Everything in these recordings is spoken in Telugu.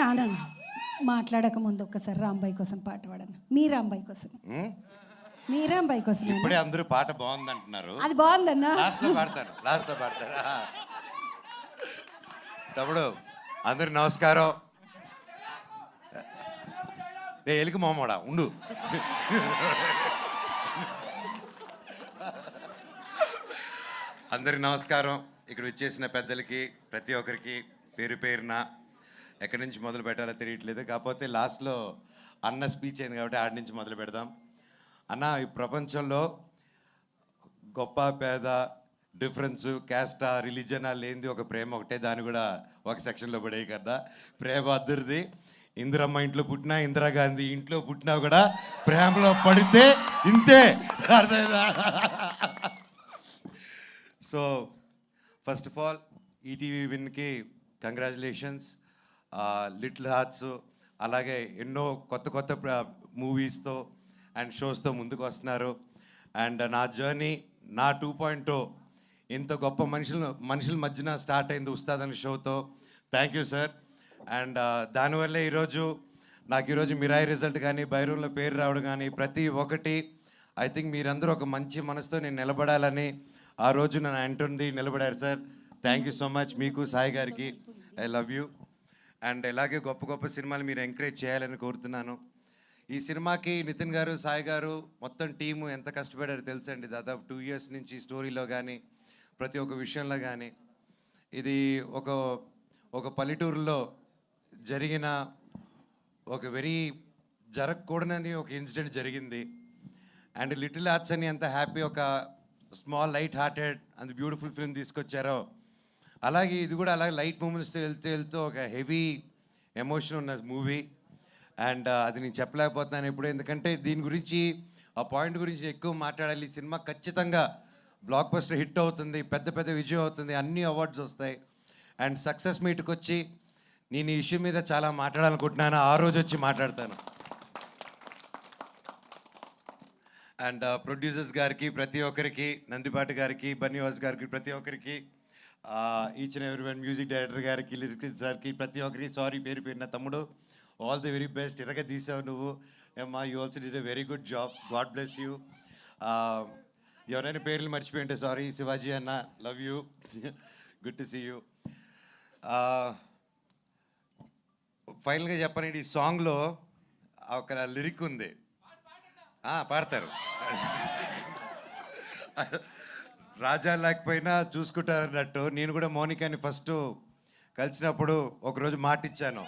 అనను. మాట్లాడక ముందు ఒక్కసారి రాంబాయి కోసం పాట పాడను. మీ రాంబాయి కోసం, మీ రాంబాయి కోసం. ఇప్పుడే అందరూ పాట బాగుంది అంటున్నారు. అది బాగుందన్నా. లాస్ట్ లో పాడతారు. తమ్ముడు అందరు నమస్కారం. రే ఎలికి మామూడా ఉండు. అందరికి నమస్కారం. ఇక్కడ వచ్చేసిన పెద్దలకి ప్రతి ఒక్కరికి పేరు పేరున ఎక్కడి నుంచి మొదలు పెట్టాలో తెలియట్లేదు. కాకపోతే లాస్ట్లో అన్న స్పీచ్ అయింది కాబట్టి ఆడి నుంచి మొదలు పెడదాం. అన్న, ఈ ప్రపంచంలో గొప్ప పేద డిఫరెన్సు క్యాస్టా రిలీజనా లేనిది ఒక ప్రేమ ఒకటే. దాన్ని కూడా ఒక సెక్షన్లో పడే కదా. ప్రేమ అద్దరిది. ఇందిరమ్మ ఇంట్లో పుట్టినా, ఇందిరాగాంధీ ఇంట్లో పుట్టినా కూడా ప్రేమలో పడితే ఇంతే. అర్థమైందా? So first of all ETV విన్కి కంగ్రాచులేషన్స్. లిటిల్ హార్ట్స్ అలాగే ఎన్నో కొత్త కొత్త మూవీస్తో అండ్ షోస్తో ముందుకు వస్తున్నారు. అండ్ నా జర్నీ, నా 2.0 ఇంత గొప్ప మనుషుల మధ్యన స్టార్ట్ అయింది ఉస్తాద్ అనే షోతో. Thank you sir. అండ్ దానివల్లే ఈరోజు మిరాయి రిజల్ట్ కానీ, బైరూన్లో పేరు రావడం కానీ ప్రతి ఒక్కటి ఐ థింక్ మీరందరూ ఒక మంచి మనసుతో నేను నిలబడాలని ఆ రోజు నన్ను అంటుంది నిలబడారు సార్. Thank you so much. మీకు సాయి గారికి ఐ లవ్ యూ. అండ్ ఇలాగే గొప్ప గొప్ప సినిమాలు మీరు ఎంకరేజ్ చేయాలని కోరుతున్నాను. ఈ సినిమాకి నితిన్ గారు, సాయి గారు మొత్తం టీము ఎంత కష్టపడారో తెలుసండి. దాదాపు 2 years నుంచి స్టోరీలో కానీ ప్రతి ఒక్క విషయంలో కానీ. ఇది ఒక పల్లెటూరులో జరిగిన ఒక జరగకూడదని ఒక ఇన్సిడెంట్ జరిగింది. అండ్ లిటిల్ హార్ట్స్ అని ఎంత హ్యాపీ, ఒక small light hearted and beautiful film తీసుకొచ్చారో, అలాగే ఇది కూడా అలాగే లైట్ మూమెంట్స్తో వెళ్తూ ఒక హెవీ ఎమోషన్ ఉన్న మూవీ. అండ్ అది నేను చెప్పలేకపోతున్నాను ఇప్పుడు, ఎందుకంటే దీని గురించి ఆ పాయింట్ గురించి ఎక్కువ మాట్లాడాలి. ఈ సినిమా ఖచ్చితంగా బ్లాక్ బస్టర్ హిట్ అవుతుంది, పెద్ద విజయం అవుతుంది, అన్ని అవార్డ్స్ వస్తాయి. అండ్ సక్సెస్ మీట్కి వచ్చి నేను ఈ ఇష్యూ మీద చాలా మాట్లాడాలనుకుంటున్నాను. ఆ రోజు వచ్చి మాట్లాడతాను. అండ్ ప్రొడ్యూసర్స్ గారికి ప్రతి ఒక్కరికి, నందిపాటి గారికి, బన్నీవాస్ గారికి, ప్రతి ఒక్కరికి, each and every one, music director గారికి, లిరిక్స్ గారికి, ప్రతి ఒక్కరికి సారీ పేరు పేరున. తమ్ముడు ఆల్ ది వెరీ బెస్ట్. ఇరగ తీసావు నువ్వు ఏమ్మా. You also did a very good job. God bless you. ఎవరైనా పేర్లు మర్చిపోయి ఉంటే సారీ. శివాజీ అన్న, love you. Good to see you. ఫైనల్గా చెప్పాలంటే ఈ సాంగ్లో ఒక లిరిక్ ఉంది. పాడతారు. రాజా లేకపోయినా చూసుకుంటారన్నట్టు నేను కూడా మౌనికాని ఫస్ట్ కలిసినప్పుడు ఒకరోజు మాట ఇచ్చాను.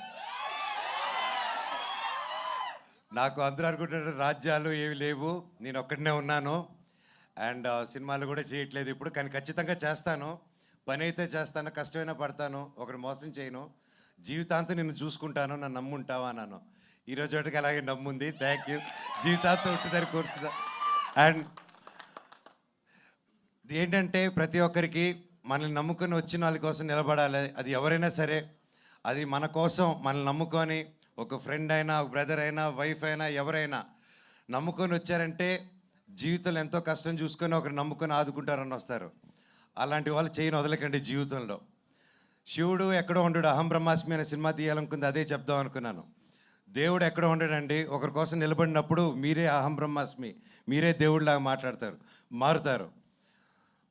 నాకు అందరూ అనుకుంటున్నారు రాజ్యాలు ఏవి లేవు, నేను ఒక్కడనే ఉన్నాను. అండ్ సినిమాలు కూడా చేయట్లేదు ఇప్పుడు, కానీ ఖచ్చితంగా చేస్తాను. పని అయితే చేస్తాను, కష్టమైనా పడతాను, ఒకరు మోసం చేయను, జీవితాంతం నిన్ను చూసుకుంటాను, నన్ను నమ్ముంటావా అన్నాను. ఈరోజు ఒకటికి అలాగే నమ్ముంది. Thank you. జీవితాంతం ఉంటుందని కోరుతుందా. అండ్ ఏంటంటే ప్రతి ఒక్కరికి మనల్ని నమ్ముకొని వచ్చిన వాళ్ళ కోసం నిలబడాలి. అది ఎవరైనా సరే, అది మన కోసం మనల్ని నమ్ముకొని, ఒక ఫ్రెండ్ అయినా, ఒక బ్రదర్ అయినా, వైఫ్ అయినా, ఎవరైనా నమ్ముకొని వచ్చారంటే జీవితంలో ఎంతో కష్టం చూసుకొని ఒకరు నమ్ముకొని ఆదుకుంటారని వస్తారు. అలాంటి వాళ్ళు చేయని వదలకండి జీవితంలో. శివుడు ఎక్కడో ఉండడు. అహం బ్రహ్మాస్మి అనే సినిమా తీయాలనుకుంది, అదే చెప్దాం అనుకున్నాను. దేవుడు ఎక్కడో ఉండడండి. ఒకరి కోసం నిలబడినప్పుడు మీరే అహం బ్రహ్మాస్మి, మీరే దేవుడిలాగా మారుతారు.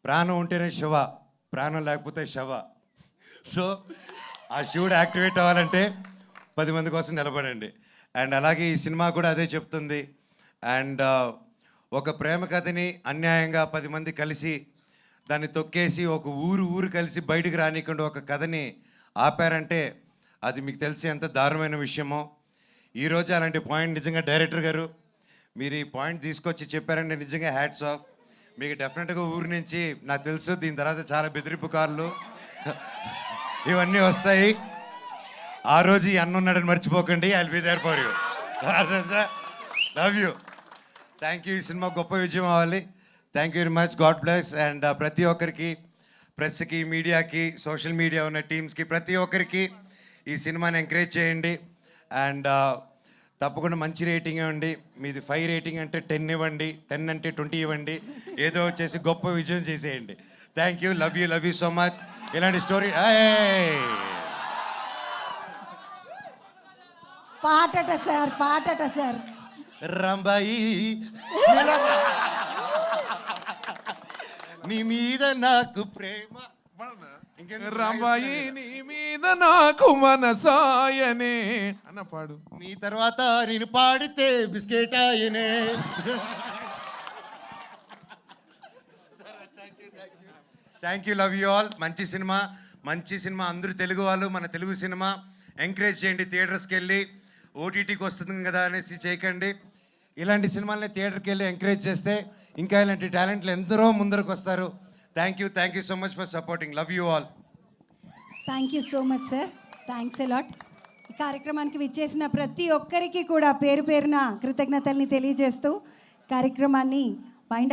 ప్రాణం ఉంటేనే శివ, ప్రాణం లేకపోతే శవ. సో ఆ శివుడు యాక్టివేట్ అవ్వాలంటే 10 మంది కోసం నిలబడండి. అండ్ అలాగే ఈ సినిమా కూడా అదే చెప్తుంది. అండ్ ఒక ప్రేమ కథని అన్యాయంగా 10 మంది కలిసి దాన్ని తొక్కేసి ఒక ఊరు కలిసి బయటకు రానికుండా ఒక కథని ఆపారంటే అది మీకు తెలిసి ఎంత దారుణమైన విషయమో. ఈరోజు అలాంటి పాయింట్ నిజంగా డైరెక్టర్ గారు మీరు ఈ పాయింట్ తీసుకొచ్చి చెప్పారంటే నిజంగా హ్యాట్స్ ఆఫ్. మీకు డెఫినెట్గా ఊరి నుంచి నాకు తెలుసు దీని తర్వాత చాలా బెదిరింపు కార్లు ఇవన్నీ వస్తాయి. ఆ రోజు ఈ అన్న ఉన్నాడని మర్చిపోకండి. I will be there for you. Love you. Thank you. ఈ సినిమా గొప్ప విజయం అవ్వాలి. Thank you very much. God bless. And ప్రతి ఒక్కరికి, ప్రెస్కి, మీడియాకి, సోషల్ మీడియా ఉన్న టీమ్స్కి, ప్రతి ఒక్కరికి ఈ సినిమాని ఎంకరేజ్ చేయండి. అండ్ తప్పకుండా మంచి రేటింగ్ ఇవ్వండి. మీది 5 రేటింగ్ అంటే 10 ఇవ్వండి, 10 అంటే 20 ఇవ్వండి. ఏదో వచ్చేసి గొప్ప విజయం చేసేయండి. Thank you. Love you so much. ఇలాంటి స్టోరీ పాటట సార్, పాటట సార్. రంబాయి నీ మీద నాకు ప్రేమ. ఇంకెందుకు రంబాయి నీ మీద నాకు మనసాయనే అన్న పాడు. నీ తర్వాత నేను పాడితే బిస్కెట్ ఆయనే. Thank you, love you all. మంచి సినిమా అందరూ తెలుగు వాళ్ళు, మన తెలుగు సినిమా ఎంకరేజ్ చేయండి. థియేటర్స్కి వెళ్ళి ఓటీటీకి వస్తుంది కదా అనేసి చేయకండి. ఇలాంటి సినిమాలని థియేటర్కి వెళ్ళి ఎంకరేజ్ చేస్తే ఇంకా ఇలాంటి టాలెంట్లు ఎందరో ముందరకు వస్తారు. Thank you so much for supporting. Love you all. Thank you so much sir, thanks a lot. ఈ కార్యక్రమానికి విచ్చేసిన ప్రతి ఒక్కరికి కూడా పేరు పేరున కృతజ్ఞతల్ని తెలియజేస్తూ కార్యక్రమాన్ని వైండప్